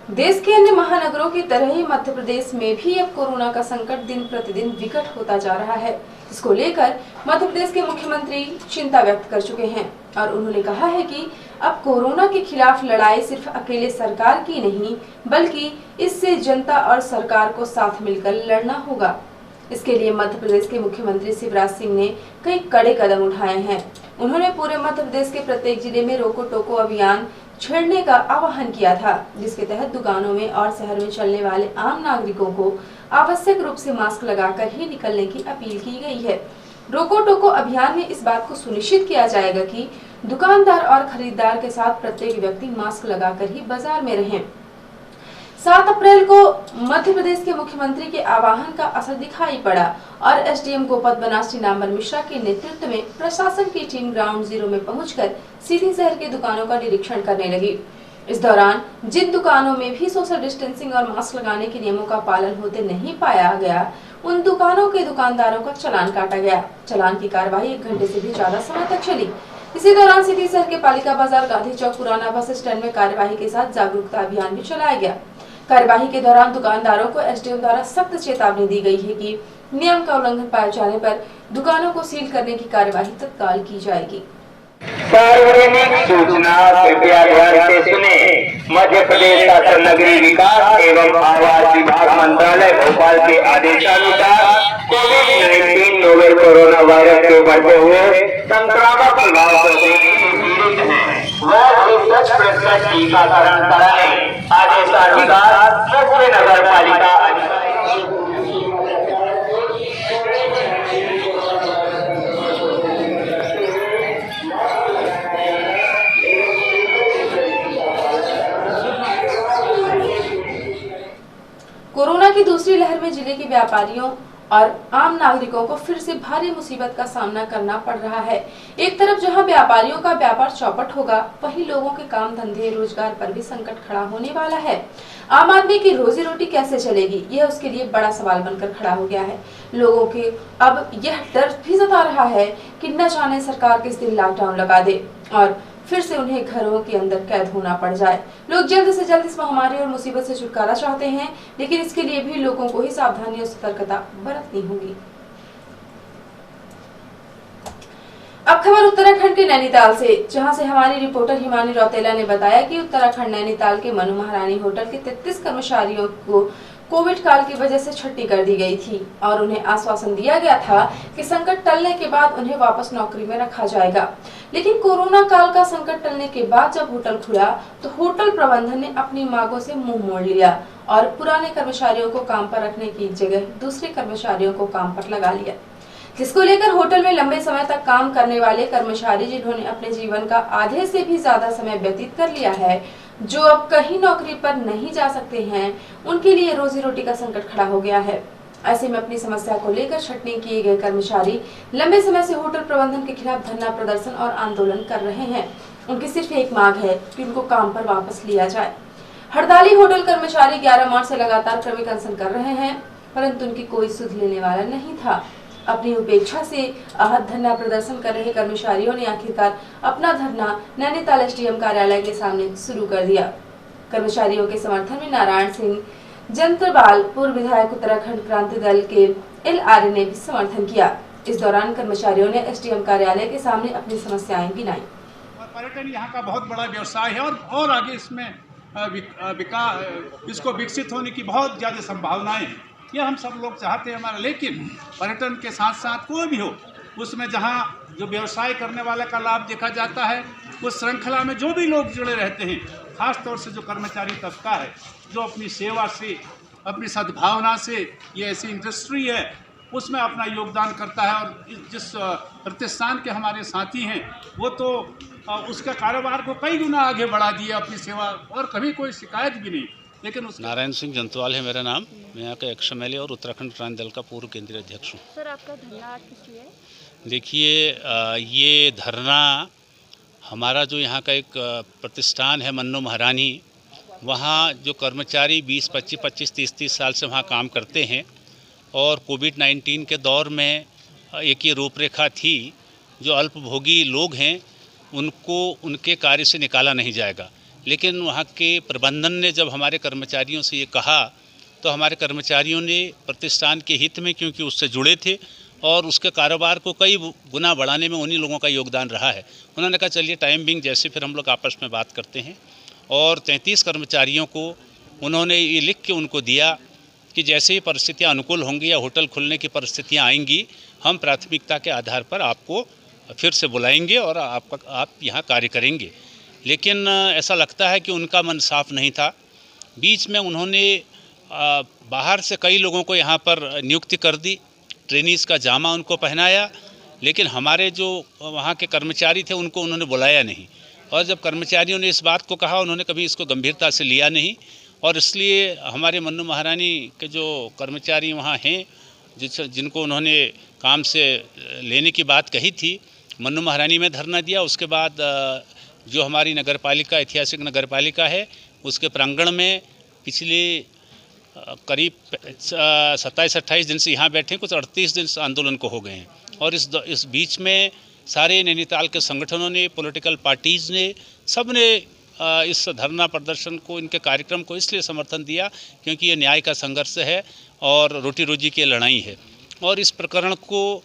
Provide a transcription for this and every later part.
देश के अन्य महानगरों की तरह ही मध्य प्रदेश में भी अब कोरोना का संकट दिन प्रतिदिन विकट होता जा रहा है। इसको लेकर मध्य प्रदेश के मुख्यमंत्री चिंता व्यक्त कर चुके हैं और उन्होंने कहा है कि अब कोरोना के खिलाफ लड़ाई सिर्फ अकेले सरकार की नहीं, बल्कि इससे जनता और सरकार को साथ मिलकर लड़ना होगा। इसके लिए मध्य प्रदेश के मुख्यमंत्री शिवराज सिंह ने कई कड़े कदम उठाए हैं। उन्होंने पूरे मध्य प्रदेश के प्रत्येक जिले में रोको टोको अभियान छेड़ने का आह्वान किया था, जिसके तहत दुकानों में और शहर में चलने वाले आम नागरिकों को आवश्यक रूप से मास्क लगाकर ही निकलने की अपील की गई है। रोको टोको अभियान में इस बात को सुनिश्चित किया जाएगा कि दुकानदार और खरीदार के साथ प्रत्येक व्यक्ति मास्क लगाकर ही बाजार में रहें। 7 अप्रैल को मध्य प्रदेश के मुख्यमंत्री के आह्वान का असर दिखाई पड़ा और एसडीएम गोपद बनास चिनांबर मिश्रा के नेतृत्व में प्रशासन की टीम ग्राउंड जीरो में पहुंचकर सीधी शहर के दुकानों का निरीक्षण करने लगी। इस दौरान जिन दुकानों में भी सोशल डिस्टेंसिंग और मास्क लगाने के नियमों का पालन होते नहीं पाया गया, उन दुकानों के दुकानदारों का चालान काटा गया। चालान की कार्रवाई 1 घंटे से भी ज्यादा समय तक चली। इसी दौरान सीधी शहर के पालिका बाजार, गांधी चौक, पुराना बस स्टैंड में कार्यवाही के साथ जागरूकता अभियान भी चलाया गया। कार्यवाही के दौरान दुकानदारों को एसडीएम द्वारा सख्त चेतावनी दी गई है कि नियम का उल्लंघन पाए जाने पर दुकानों को सील करने की कार्यवाही तत्काल की जाएगी। सार्वजनिक सूचना कृपया ध्यान से सुने। मध्य प्रदेश शासन नगरीय विकास एवं आवास विभाग मंत्रालय भोपाल के आदेशानुसार कोविड-19 नोवेल कोरोना वायरस के बढ़ते हुए संक्रामक प्रभाव से पीड़ित हैं, वह 10% टीकाकरण कराएं। आदेशानुसार मुख्य नगर पालिका कोरोना की दूसरी लहर में जिले के व्यापारियों और आम नागरिकों को फिर से भारी मुसीबत का सामना करना पड़ रहा है। एक तरफ जहां व्यापारियों का व्यापार चौपट होगा, वहीं लोगों के काम धंधे रोजगार पर भी संकट खड़ा होने वाला है। आम आदमी की रोजी रोटी कैसे चलेगी, यह उसके लिए बड़ा सवाल बनकर खड़ा हो गया है। लोगों के अब यह डर भी सता रहा है कि न जाने सरकार किस दिन लॉकडाउन लगा दे और फिर से उन्हें घरों के अंदर कैद होना पड़ जाए। लोग जल्द से जल्द इस महामारी और मुसीबत से छुटकारा चाहते हैं, लेकिन इसके लिए भी लोगों को ही सावधानी और सतर्कता बरतनी होगी। अब खबर उत्तराखंड के नैनीताल से, जहां से हमारी रिपोर्टर हिमानी रौतेला ने बताया कि उत्तराखंड नैनीताल के मनु महारानी होटल के 33 कर्मचारियों को कोविड काल की वजह से छुट्टी कर दी गई थी और उन्हें आश्वासन दिया गया था कि संकट टलने के बाद उन्हें वापस नौकरी में रखा जाएगा। लेकिन कोरोना काल का संकट टलने के बाद जब होटल खुला तो होटल प्रबंधन ने अपनी मांगों से मुंह मोड़ लिया और पुराने कर्मचारियों को काम पर रखने की जगह दूसरे कर्मचारियों को काम पर लगा लिया, जिसको लेकर होटल में लंबे समय तक काम करने वाले कर्मचारी, जिन्होंने अपने जीवन का आधे से भी ज्यादा समय व्यतीत कर लिया है, जो अब कहीं नौकरी पर नहीं जा सकते हैं, उनके लिए रोजी रोटी का संकट खड़ा हो गया है। ऐसे में अपनी समस्या को लेकर छटनी किए गए कर्मचारी लंबे समय से होटल प्रबंधन के खिलाफ धरना प्रदर्शन और आंदोलन कर रहे हैं। उनकी सिर्फ एक मांग है कि उनको काम पर वापस लिया जाए। हड़ताली होटल कर्मचारी 11 मार्च से लगातार क्रमिक अनशन कर रहे हैं, परंतु उनकी कोई सुध लेने वाला नहीं था। अपनी उपेक्षा से आहत धरना प्रदर्शन कर रहे कर्मचारियों ने आखिरकार अपना धरना नैनीताल एसडीएम कार्यालय के सामने शुरू कर दिया। कर्मचारियों के समर्थन में नारायण सिंह जंत्रवाल, पूर्व विधायक उत्तराखंड क्रांति दल के LRA ने भी समर्थन किया। इस दौरान कर्मचारियों ने एसडीएम कार्यालय के सामने अपनी समस्याएं गिनाई। पर्यटन यहाँ का बहुत बड़ा व्यवसाय है और आगे इसमें इसको विकसित होने की बहुत ज़्यादा संभावनाएं हैं। ये हम सब लोग चाहते हैं हमारा, लेकिन पर्यटन के साथ साथ कोई भी हो, उसमें जहाँ जो व्यवसाय करने वाले का लाभ देखा जाता है, उस श्रृंखला में जो भी लोग जुड़े रहते हैं, खास तौर से जो कर्मचारी तबका है, जो अपनी सेवा से, अपनी सद्भावना से, ये ऐसी इंडस्ट्री है, उसमें अपना योगदान करता है। और जिस प्रतिष्ठान के हमारे साथी हैं, वो तो उसका कारोबार को कई गुना आगे बढ़ा दिया अपनी सेवा, और कभी कोई शिकायत भी नहीं। लेकिन नारायण सिंह जंतवाल है मेरा नाम। मैं यहाँ का एक्स MLA और उत्तराखंड क्रांति दल का पूर्व केंद्रीय अध्यक्ष हूँ। सर, आपका धरना किस लिए? देखिए, ये धरना हमारा जो यहाँ का एक प्रतिष्ठान है मन्नू महारानी, वहाँ जो कर्मचारी 20, 25, 30 साल से वहाँ काम करते हैं और कोविड-19 के दौर में एक ये रूपरेखा थी, जो अल्पभोगी लोग हैं उनको उनके कार्य से निकाला नहीं जाएगा। लेकिन वहाँ के प्रबंधन ने जब हमारे कर्मचारियों से ये कहा तो हमारे कर्मचारियों ने प्रतिष्ठान के हित में, क्योंकि उससे जुड़े थे और उसके कारोबार को कई गुना बढ़ाने में उन्हीं लोगों का योगदान रहा है, उन्होंने कहा चलिए टाइम बिंग जैसे फिर हम लोग आपस में बात करते हैं। और 33 कर्मचारियों को उन्होंने ये लिख के उनको दिया कि जैसे ही परिस्थितियाँ अनुकूल होंगी या होटल खुलने की परिस्थितियाँ आएंगी, हम प्राथमिकता के आधार पर आपको फिर से बुलाएंगे और आप यहाँ कार्य करेंगे। लेकिन ऐसा लगता है कि उनका मन साफ नहीं था। बीच में उन्होंने बाहर से कई लोगों को यहाँ पर नियुक्ति कर दी, ट्रेनीज़ का जामा उनको पहनाया, लेकिन हमारे जो वहाँ के कर्मचारी थे उनको उन्होंने बुलाया नहीं। और जब कर्मचारियों ने इस बात को कहा, उन्होंने कभी इसको गंभीरता से लिया नहीं और इसलिए हमारे मन्नू महारानी के जो कर्मचारी वहाँ हैं, जिनको उन्होंने काम से लेने की बात कही थी, मन्नू महारानी में धरना दिया। उसके बाद जो हमारी नगरपालिका, ऐतिहासिक नगरपालिका है, उसके प्रांगण में पिछले करीब 27-28 दिन से यहाँ बैठे, कुछ 38 दिन से आंदोलन को हो गए हैं। और इस बीच में सारे नैनीताल के संगठनों ने, पॉलिटिकल पार्टीज़ ने, सब ने इस धरना प्रदर्शन को, इनके कार्यक्रम को इसलिए समर्थन दिया क्योंकि ये न्याय का संघर्ष है और रोटी रोजी की लड़ाई है। और इस प्रकरण को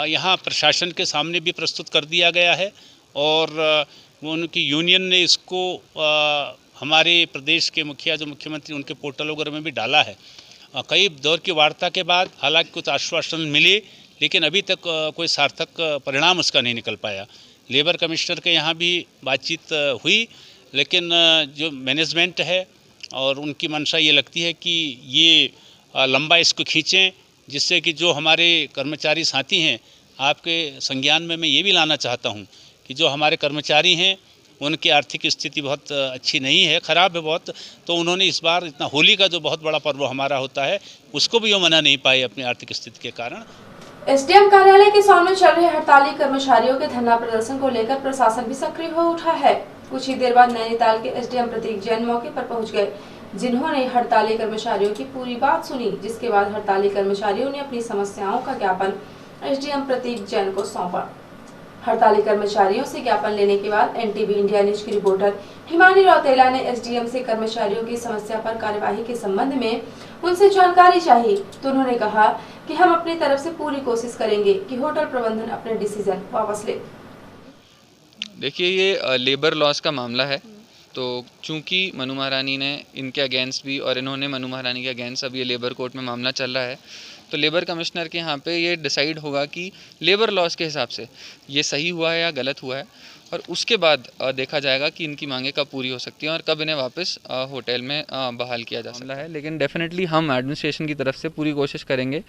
यहाँ प्रशासन के सामने भी प्रस्तुत कर दिया गया है और उनकी यूनियन ने इसको हमारे प्रदेश के मुखिया, जो मुख्यमंत्री, उनके पोर्टल वगैरह में भी डाला है। कई दौर की वार्ता के बाद हालांकि कुछ आश्वासन मिले, लेकिन अभी तक कोई सार्थक परिणाम उसका नहीं निकल पाया। लेबर कमिश्नर के यहाँ भी बातचीत हुई, लेकिन जो मैनेजमेंट है और उनकी मंशा ये लगती है कि ये लंबा इसको खींचें, जिससे कि जो हमारे कर्मचारी साथी हैं, आपके संज्ञान में मैं ये भी लाना चाहता हूँ कि जो हमारे कर्मचारी हैं उनकी आर्थिक स्थिति बहुत अच्छी नहीं है, ख़राब है बहुत। तो उन्होंने इस बार इतना होली का जो बहुत बड़ा पर्व हमारा होता है, उसको भी वो मना नहीं पाए अपनी आर्थिक स्थिति के कारण। एसडीएम कार्यालय के सामने चल रहे हड़ताली कर्मचारियों के धरना प्रदर्शन को लेकर प्रशासन भी सक्रिय हो उठा है। कुछ ही देर बाद नैनीताल के एसडीएम प्रतीक जैन मौके पर पहुंच गए, जिन्होंने हड़ताली कर्मचारियों की पूरी बात सुनी, जिसके बाद हड़ताली कर्मचारियों ने अपनी समस्याओं का ज्ञापन एसडीएम प्रतीक जैन को सौंपा। हड़ताली कर्मचारियों से ज्ञापन लेने के बाद एनटीवी इंडिया न्यूज की रिपोर्टर हिमानी रौतेला ने एसडीएम से कर्मचारियों की समस्या पर कार्यवाही के संबंध में उनसे जानकारी चाहिए, तो उन्होंने कहा कि हम अपनी तरफ से पूरी कोशिश करेंगे कि होटल प्रबंधन अपने डिसीजन वापस ले। देखिए, ये लेबर लॉस का मामला है, तो चूंकि मनु महारानी ने इनके अगेंस्ट भी और इन्होंने मनु महारानी के अगेंस्ट अब ये लेबर कोर्ट में मामला चल रहा है, तो लेबर कमिश्नर के यहाँ पे ये डिसाइड होगा कि लेबर लॉस के हिसाब से ये सही हुआ है या गलत हुआ है, और उसके बाद देखा जाएगा कि इनकी मांगें कब पूरी हो सकती हैं और कब इन्हें वापस होटल में बहाल किया जा सकता है। लेकिन डेफिनेटली हम एडमिनिस्ट्रेशन की तरफ से पूरी कोशिश करेंगे,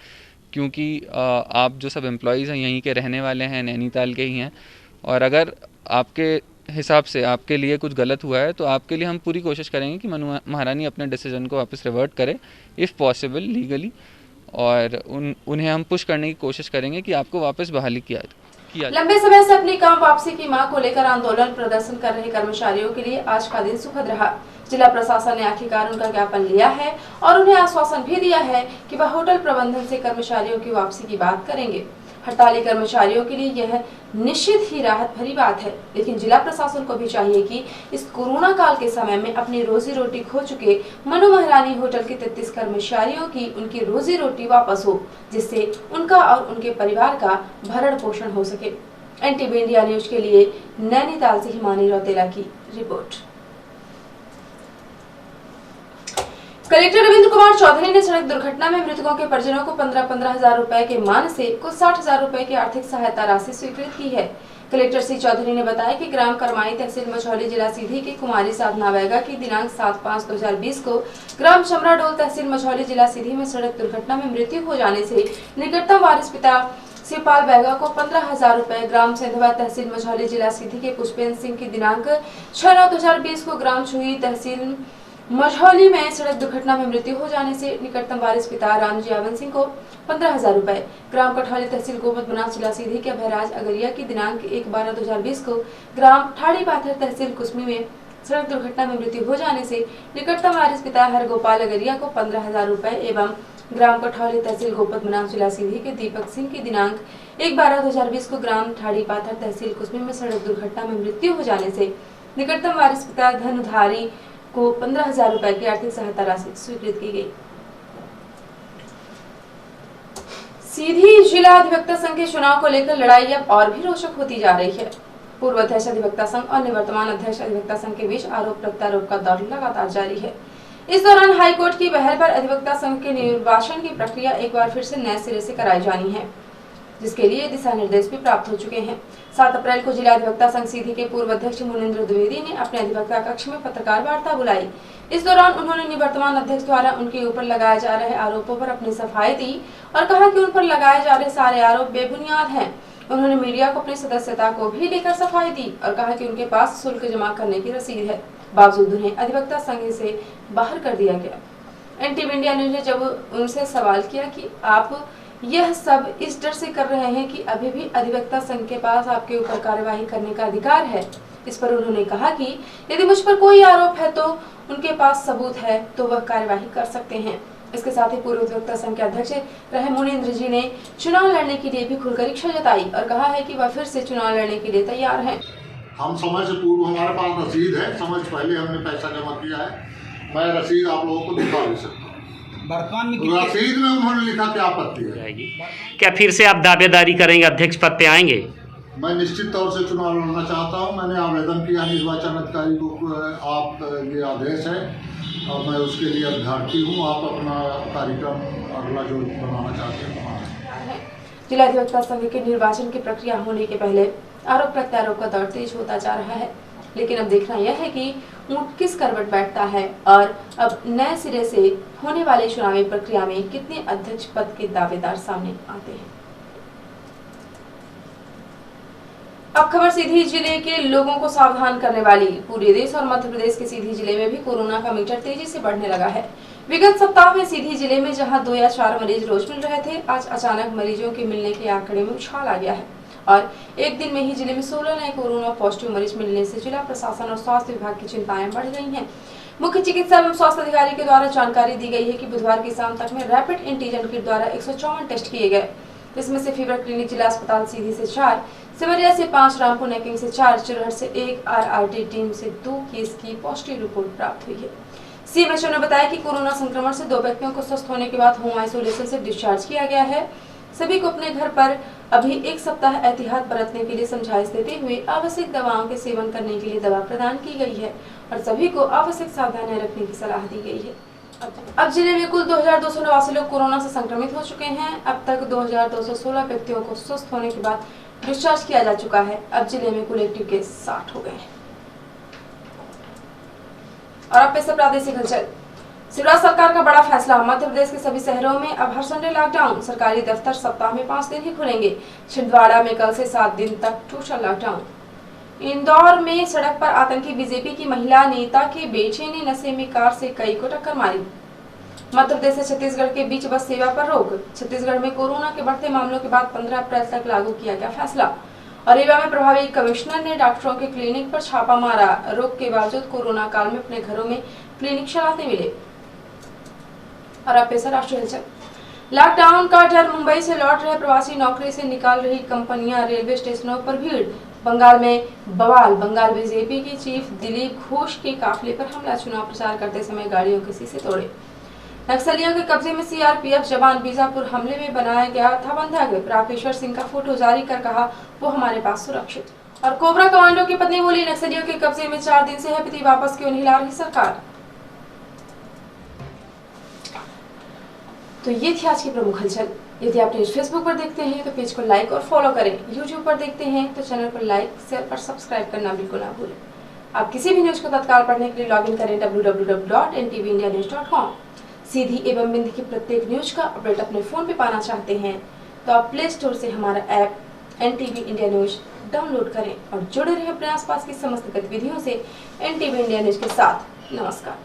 क्योंकि आप जो सब एम्प्लॉयज़ हैं यहीं के रहने वाले हैं, नैनीताल के ही हैं, और अगर आपके हिसाब से आपके लिए कुछ गलत हुआ है तो आपके लिए हम पूरी कोशिश करेंगे कि मनु महारानी अपने डिसीजन को वापस रिवर्ट करे इफ़ पॉसिबल लीगली, और उन्हें हम पुश करने की कोशिश करेंगे कि आपको वापस बहाली किया। लंबे समय से अपनी काम वापसी की मांग को लेकर आंदोलन प्रदर्शन कर रहे कर्मचारियों के लिए आज का दिन सुखद रहा। जिला प्रशासन ने आखिरकार उनका ज्ञापन लिया है और उन्हें आश्वासन भी दिया है कि वह होटल प्रबंधन से कर्मचारियों की वापसी की बात करेंगे। हड़ताली कर्मचारियों के लिए यह निश्चित ही राहत भरी बात है, लेकिन जिला प्रशासन को भी चाहिए कि इस कोरोना काल के समय में अपनी रोजी रोटी खो चुके मनु महारानी होटल के 33 कर्मचारियों की उनकी रोजी रोटी वापस हो, जिससे उनका और उनके परिवार का भरण पोषण हो सके। एनटीवी इंडिया न्यूज के लिए नैनीताल से हिमानी रौतेला की रिपोर्ट। कलेक्टर रविंद्र कुमार चौधरी ने सड़क दुर्घटना में मृतकों के परिजनों को 15,000 रुपए के मान से कुल 60,000 रुपए की आर्थिक सहायता राशि स्वीकृत की है। कलेक्टर सी चौधरी ने बताया कि ग्राम करमाई तहसील मझौली जिला सीधी की कुमारी साधना वैगा की दिनांक 7/5/2020 को ग्राम चमराडोल तहसील मझौली जिला सीधी में सड़क दुर्घटना में मृत्यु हो जाने से निकटतम वारिस पिता शिवपाल बैगा को 15,000 रुपए, ग्राम सेंधवा तहसील मझौली जिला सीधी के पुष्पेंद्र सिंह की दिनांक 6/9/2020 को ग्राम छुई तहसील मझौली में सड़क दुर्घटना में मृत्यु हो जाने से निकटतम वारिस पिता रामजी यावन सिंह को 15,000 रुपए, ग्राम कठौली तहसील गोपत बनास जिला सीधी के भैराज अगरिया की दिनांक 1/12/2020 को ग्राम ठाड़ी पाथर तहसील कुसमी में सड़क दुर्घटना में मृत्यु हो जाने से निकटतम वारिस पिता हर गोपाल अगरिया को 15,000 रुपए एवं ग्राम कठौली तहसील गोपत बनास जिला सीधी के दीपक सिंह की दिनांक 1/12/2020 को ग्राम ठाड़ी पाथर तहसील कुसमी में सड़क दुर्घटना में मृत्यु हो जाने से निकटतम वारिस पिता धनुधारी को 15,000 रुपए की आर्थिक सहायता राशि स्वीकृत की गई। सीधी जिला अधिवक्ता संघ के चुनाव को लेकर लड़ाई अब और भी रोचक होती जा रही है। पूर्व अध्यक्ष अधिवक्ता संघ और निवर्तमान अध्यक्ष अधिवक्ता संघ के बीच आरोप प्रत्यारोप का दौर लगातार जारी है। इस दौरान हाईकोर्ट की पहल पर अधिवक्ता संघ के निर्वाचन की प्रक्रिया एक बार फिर से नए सिरे से कराई जानी है, जिसके लिए दिशा निर्देश भी प्राप्त हो चुके हैं। 7 अप्रैल को जिला अधिवक्ता संघ सीधी के पूर्व अध्यक्ष मुनिंद्र द्विवेदी ने अपने अधिवक्ता कक्ष में पत्रकार वार्ता बुलाई। इस दौरान उन्होंने निवर्तमान अध्यक्ष द्वारा उनके ऊपर लगाए जा रहे आरोपों पर अपनी सफाई दी और कहा कि उन पर लगाए जा रहे सारे आरोप बेबुनियाद हैं। उन्होंने मीडिया को अपनी सदस्यता को भी लेकर सफाई दी और कहा कि उनके पास शुल्क जमा करने की रसीद है, बावजूद उन्हें अधिवक्ता संघ से बाहर कर दिया गया। एनटीवी इंडिया न्यूज ने जब उनसे सवाल किया कि आप यह सब इस डर से कर रहे हैं कि अभी भी अधिवक्ता संघ के पास आपके ऊपर कार्यवाही करने का अधिकार है, इस पर उन्होंने कहा कि यदि मुझ पर कोई आरोप है तो उनके पास सबूत है तो वह कार्यवाही कर सकते हैं। इसके साथ ही पूर्व अधिवक्ता संघ के अध्यक्ष रहे मुनिंद्र जी ने चुनाव लड़ने के लिए भी खुलकर इच्छा जताई और कहा है कि वह फिर से चुनाव लड़ने के लिए तैयार हैं। हम समय से पूर्व हमारे पास रसीद है, समय से पहले हमने पैसा जमा किया है। मैं रसीद आप लोगों को दिखा भी सकता हूँ। वर्तमान में रसीद में उन्होंने लिखा क्या आपत्ति है? क्या फिर से आप दावेदारी करेंगे, अध्यक्ष पद पे आएंगे? मैं निश्चित तौर से चुनाव लड़ना चाहता हूं। मैंने आवेदन किया निर्वाचन अधिकारी को, आप ये आदेश है और मैं उसके लिए अभ्यर्थी हूं। आप अपना कार्यक्रम अगला जो बनाना चाहते हैं। जिला अधिवक्ता संघ के निर्वाचन की प्रक्रिया होने के पहले आरोप प्रत्यारोप का दौर तेज होता जा रहा है, लेकिन अब देखना यह है कि ऊंट किस करवट बैठता है और अब नए सिरे से होने वाली चुनावी प्रक्रिया में कितने अध्यक्ष पद के दावेदार सामने आते हैं। अब खबर सीधी जिले के लोगों को सावधान करने वाली। पूरे देश और मध्य प्रदेश के सीधी जिले में भी कोरोना का मीटर तेजी से बढ़ने लगा है। विगत सप्ताह में सीधी जिले में जहां 2 या 4 मरीज रोज मिल रहे थे, आज अचानक मरीजों के मिलने के आंकड़े में उछाल आ गया है और एक दिन में ही जिले में 16 नए कोरोना पॉजिटिव मरीज मिलने से जिला प्रशासन और स्वास्थ्य विभाग की चिंताएं बढ़ गई हैं। मुख्य चिकित्सा एवं स्वास्थ्य अधिकारी के द्वारा जानकारी दी गई है कि बुधवार की शाम तक में रैपिड एंटीजन किट द्वारा 154 टेस्ट किए गए। इसमें से फीवर क्लिनिक जिला अस्पताल सीधी से 4, सिमरिया से 5, रामपुर नेकिंग से 4, चिरहट से 1, RRT टीम से 2 केस की पॉजिटिव रिपोर्ट प्राप्त हुई है। सीएमएचओ ने बताया कि कोरोना संक्रमण से 2 व्यक्तियों को स्वस्थ होने के बाद होम आइसोलेशन से डिस्चार्ज किया गया है। सभी को अपने घर पर अभी 1 सप्ताह एहतियात बरतने के लिए समझाइश देते हुए आवश्यक दवाओं के सेवन करने के लिए दवा प्रदान की गई है और सभी को आवश्यक सावधानियां रखने की सलाह दी गई है। अब जिले में कुल 2289 लोग कोरोना से संक्रमित हो चुके हैं। अब तक 2216 व्यक्तियों को स्वस्थ होने के बाद डिस्चार्ज किया जा चुका है। अब जिले में कुल एक्टिव केस 60 हो गए हैं। और अब पेश है प्रादेशिक हलचल। शिवराज सरकार का बड़ा फैसला। मध्य प्रदेश के सभी शहरों में अब हर संडे लॉकडाउन। सरकारी दफ्तर सप्ताह में 5 दिन ही खुलेंगे। छिंदवाड़ा में कल से 7 दिन तक टोटल लॉकडाउन। इंदौर में सड़क पर आतंकी बीजेपी की महिला नेता के बेटे ने नशे में कार से कई को टक्कर मारी। मध्य प्रदेश से छत्तीसगढ़ के बीच बस सेवा पर रोक। छत्तीसगढ़ में कोरोना के बढ़ते मामलों के बाद 15 अप्रैल तक लागू किया गया फैसला। और रीवा में प्रभारी कमिश्नर ने डॉक्टरों के क्लिनिक पर छापा मारा। रोक के बावजूद कोरोना काल में अपने घरों में क्लिनिक चलाते मिले। और अब पेश है राष्ट्रीय हलचल। लॉकडाउन का डर। मुंबई से लौट रहे प्रवासी नौकरी से निकाल रही कंपनियां, रेलवे स्टेशनों पर भीड़। बंगाल में बवाल। बंगाल बीजेपी के चीफ दिलीप घोष के काफिले पर हमला। चुनाव प्रचार करते समय गाड़ियों के शीशे तोड़े। नक्सलियों के कब्जे में सीआरपीएफ जवान। बीजापुर हमले में बनाया गया था बंधक। राकेश्वर सिंह का फोटो जारी कर कहा वो हमारे पास सुरक्षित। और कोबरा कमांडो की पत्नी बोली नक्सलियों के कब्जे में 4 दिन से है, पति वापस क्यों नहीं ला रही सरकार। तो ये थी आज की प्रमुख हलचल। यदि आप न्यूज फेसबुक पर देखते हैं तो पेज को लाइक और फॉलो करें। यूट्यूब पर देखते हैं तो चैनल पर लाइक, शेयर और सब्सक्राइब करना बिल्कुल ना भूलें। आप किसी भी न्यूज को तत्काल पढ़ने के लिए लॉगिन करें www.ntvIndianews.com। सीधी एवं बिंदी की प्रत्येक न्यूज का अपडेट अपने फोन पे पाना चाहते हैं तो आप प्ले स्टोर से हमारा app NTV India news download करें और जुड़े रहें अपने आसपास की समस्त गतिविधियों से NTV इंडिया न्यूज के साथ। नमस्कार।